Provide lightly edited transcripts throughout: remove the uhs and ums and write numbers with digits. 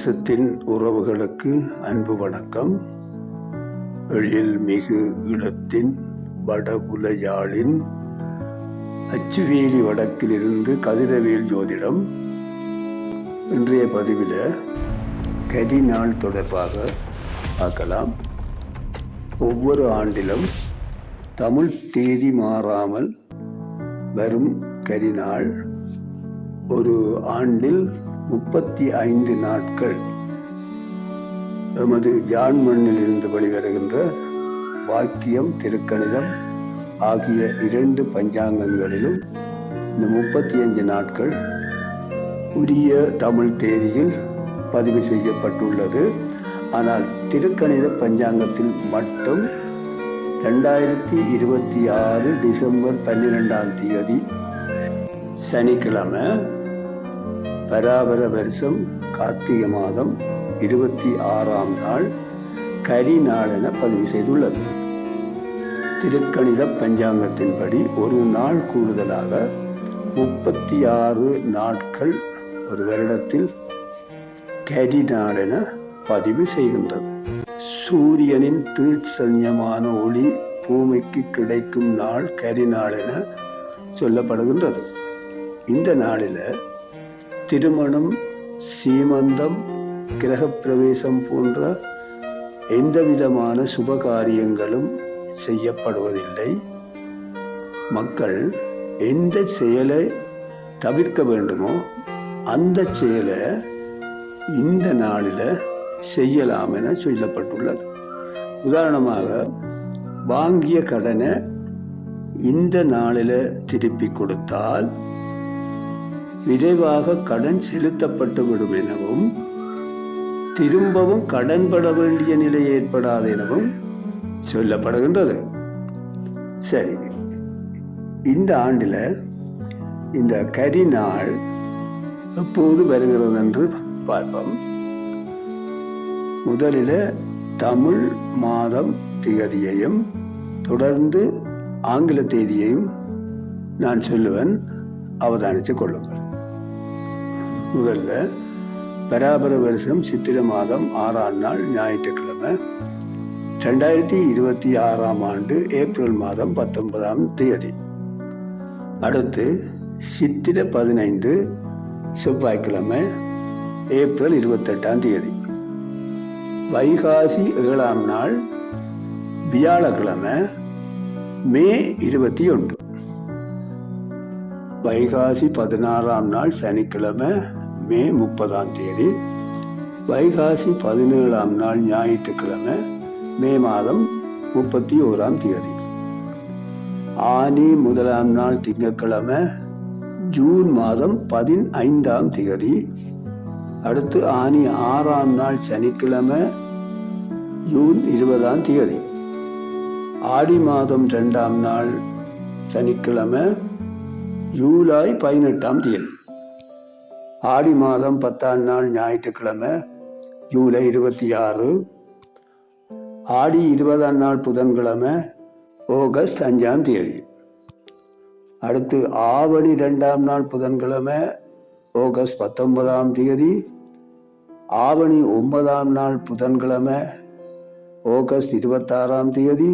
தேசத்தின் உறவுகளுக்கு அன்பு வணக்கம். எழில் மிகு ஈழத்தின் வடபுல யாழின் அச்சுவேலி வடக்கிலிருந்து கதிரவேல் ஜோதிடம். இன்றைய பதிவில் கரிநாள் தொடர்பாக பார்க்கலாம். ஒவ்வொரு ஆண்டிலும் தமிழ் தேதி மாறாமல் வரும் கரிநாள் ஒரு ஆண்டில் 35 நாட்கள் எமது யாழ் மண்ணில் இருந்து வெளிவருகின்ற வாக்கியம், திருக்கணிதம் ஆகிய 2 பஞ்சாங்கங்களிலும் இந்த 35 நாட்கள் உரிய தமிழ் தேதியில் பதிவு செய்யப்பட்டுள்ளது. ஆனால் திருக்கணித பஞ்சாங்கத்தில் மட்டும் 2026 டிசம்பர் 12ஆம் தேதி சனிக்கிழமை பராபர வருஷம் கார்த்திகை மாதம் 26ஆம் நாள் கரிநாள் என பதிவு செய்துள்ளது. திருக்கணித பஞ்சாங்கத்தின்படி ஒரு நாள் கூடுதலாக 36 நாட்கள் ஒரு வருடத்தில் கரிநாள் என பதிவு செய்கின்றது. சூரியனின் தீட்சண்யமான ஒளி பூமிக்கு கிடைக்கும் நாள் கரிநாள் என சொல்லப்படுகின்றது. இந்த நாளில் திருமணம், சீமந்தம், கிரகப்பிரவேசம் போன்ற எந்த விதமான சுபகாரியங்களும் செய்யப்படுவதில்லை. மக்கள் எந்த செயலை தவிர்க்க வேண்டுமோ அந்த செயலை இந்த நாளில் செய்யலாம் என சொல்லப்பட்டுள்ளது. உதாரணமாக, வாங்கிய கடனை இந்த நாளில் திருப்பி கொடுத்தால் விரைவாக கடன் செலுத்தப்பட்டு விடும் எனவும், திரும்பவும் கடன் பட வேண்டிய நிலை ஏற்படாது எனவும் சொல்லப்படுகின்றது. சரி, இந்த ஆண்டில் இந்த கரிநாள் எப்போது வருகிறது என்று பார்ப்போம். முதலில் தமிழ் மாதம் திகதியையும் தொடர்ந்து ஆங்கில தேதியையும் நான் சொல்லுவேன், அவதானித்து கொள்ளுங்கள். முதல்ல பராபர வருஷம் சித்திரை மாதம் 6ஆம் நாள் ஞாயிற்றுக்கிழமை 2026ஆம் ஆண்டு ஏப்ரல் மாதம் 19ஆம் தேதி. அடுத்து சித்திரை 15 செவ்வாய்க்கிழமை ஏப்ரல் 28ஆம் தேதி. வைகாசி 7ஆம் நாள் வியாழக்கிழமை மே 21. வைகாசி 16ஆம் நாள் சனிக்கிழமை மே 30ஆம் தேதி. வைகாசி 17ஆம் நாள் ஞாயிற்றுக்கிழமை மே மாதம் 31ஆம் தேதி. ஆனி 1ஆம் நாள் திங்கட்கிழமை ஜூன் மாதம் 15ஆம் தேதி. அடுத்து ஆனி 6ஆம் நாள் சனிக்கிழமை ஜூன் 20ஆம் தேதி. ஆடி மாதம் 2ஆம் நாள் சனிக்கிழமை ஜூலை 18ஆம் தேதி. ஆடி மாதம் 10ஆம் நாள் ஞாயிற்றுக்கிழமை ஜூலை 26. ஆடி 20ஆம் நாள் புதன்கிழமை ஆகஸ்ட் 5ஆம் தேதி. அடுத்து ஆவணி 2ஆம் நாள் புதன்கிழமை ஆகஸ்ட் 19ஆம் தேதி. ஆவணி 9ஆம் நாள் புதன்கிழமை ஆகஸ்ட் 26ஆம் தேதி.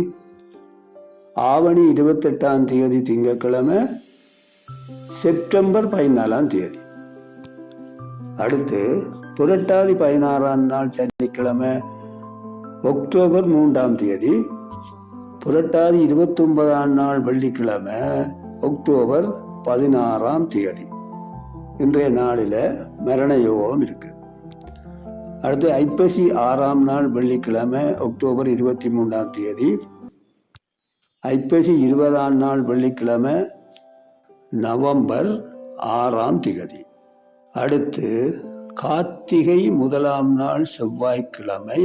ஆவணி 28ஆம் தேதி திங்கட்கிழமை செப்டம்பர் 14ஆம் தேதி. அடுத்து புரட்டாதி 16ஆம் நாள் சனிக்கிழமை அக்டோபர் 3ஆம் தேதி. புரட்டாதி 29ஆம் நாள் வெள்ளிக்கிழமை அக்டோபர் 16ஆம் தேதி. இன்றைய நாளில் மரண யோகம் இருக்கு. அடுத்து ஐப்பசி 6ஆம் நாள் வெள்ளிக்கிழமை அக்டோபர் 23ஆம் தேதி. ஐப்பசி 20ஆம் நாள் வெள்ளிக்கிழமை நவம்பர் 6ஆம் தேதி. அடுத்து கார்த்திகை 1ஆம் நாள் செவ்வாய்க்கிழமை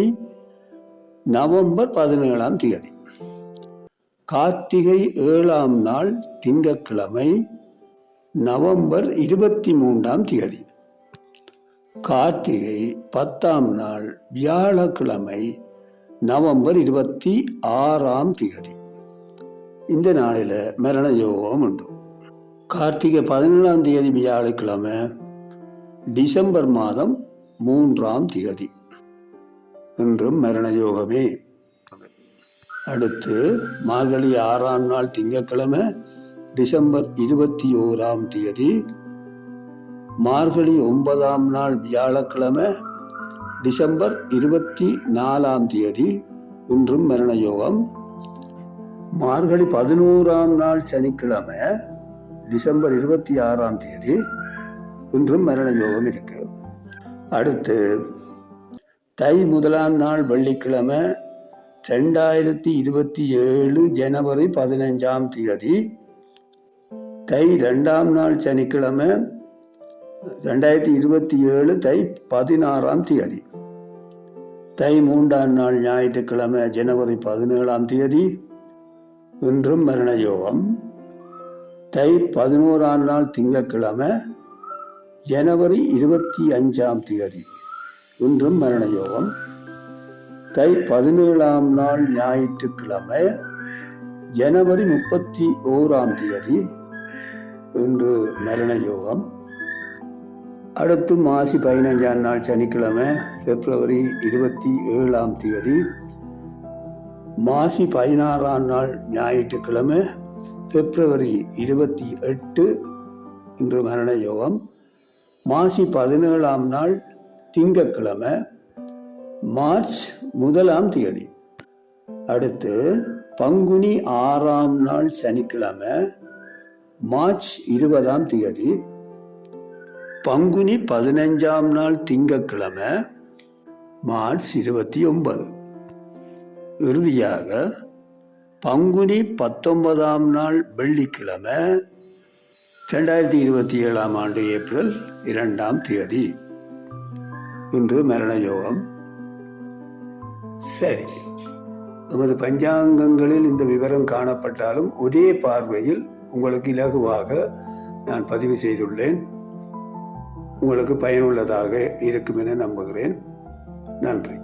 நவம்பர் 17ஆம் தேதி. கார்த்திகை 7ஆம் நாள் திங்கட்கிழமை நவம்பர் 23ஆம் தேதி. கார்த்திகை 10ஆம் நாள் வியாழக்கிழமை நவம்பர் 26ஆம் தேதி. இந்த நாளில் மரண யோகம் உண்டு. கார்த்திகை 17ஆம் தேதி வியாழக்கிழமை டிசம்பர் மாதம் 3ஆம் திகதி இன்றும் மரண யோகமே. அடுத்து மார்கழி 6ஆம் நாள் திங்கட்கிழமை டிசம்பர் 21ஆம் தேதி, மார்கழி 9ஆம் நாள் வியாழக்கிழமை டிசம்பர் 24ஆம் தேதி இன்றும் மரண யோகம். மார்கழி 11ஆம் நாள் சனிக்கிழமை டிசம்பர் 26ஆம் தேதி இன்றும் மரண யோகம் இருக்கு. அடுத்து தை 1ஆம் நாள் வெள்ளிக்கிழமை 2027 ஜனவரி 15ஆம் தேதி, தை 2ஆம் நாள் சனிக்கிழமை 2027 தை 16ஆம் தேதி, தை 3ஆம் நாள் ஞாயிற்றுக்கிழமை ஜனவரி 17ஆம் தேதி இன்றும் மரண யோகம். தை 11ஆம் நாள் திங்கட்கிழமை ஜனவரி 25ஆம் தேதி இன்றும் மரண யோகம். தை 17ஆம் நாள் ஞாயிற்றுக்கிழமை ஜனவரி 31ஆம் தேதி இன்று மரண யோகம். அடுத்து மாசி 15ஆம் நாள் சனிக்கிழமை பிப்ரவரி 27ஆம் தேதி, மாசி 16ஆம் நாள் ஞாயிற்றுக்கிழமை பிப்ரவரி 28 இன்று மரண யோகம். மாசி 17ஆம் நாள் திங்கட்கிழமை மார்ச் 1ஆம் தேதி. அடுத்து பங்குனி 6ஆம் நாள் சனிக்கிழமை மார்ச் 20ஆம் தேதி, பங்குனி 15ஆம் நாள் திங்கட்கிழமை மார்ச் 29. இறுதியாக பங்குனி 19ஆம் நாள் வெள்ளிக்கிழமை 2027ஆம் ஆண்டு ஏப்ரல் 2ஆம் தேதி இன்று மரண யோகம். சரி, நமது பஞ்சாங்கங்களில் இந்த விவரம் காணப்பட்டாலும் ஒரே பார்வையில் உங்களுக்கு இலகுவாக நான் பதிவு செய்துள்ளேன். உங்களுக்கு பயனுள்ளதாக இருக்கும் என நம்புகிறேன். நன்றி.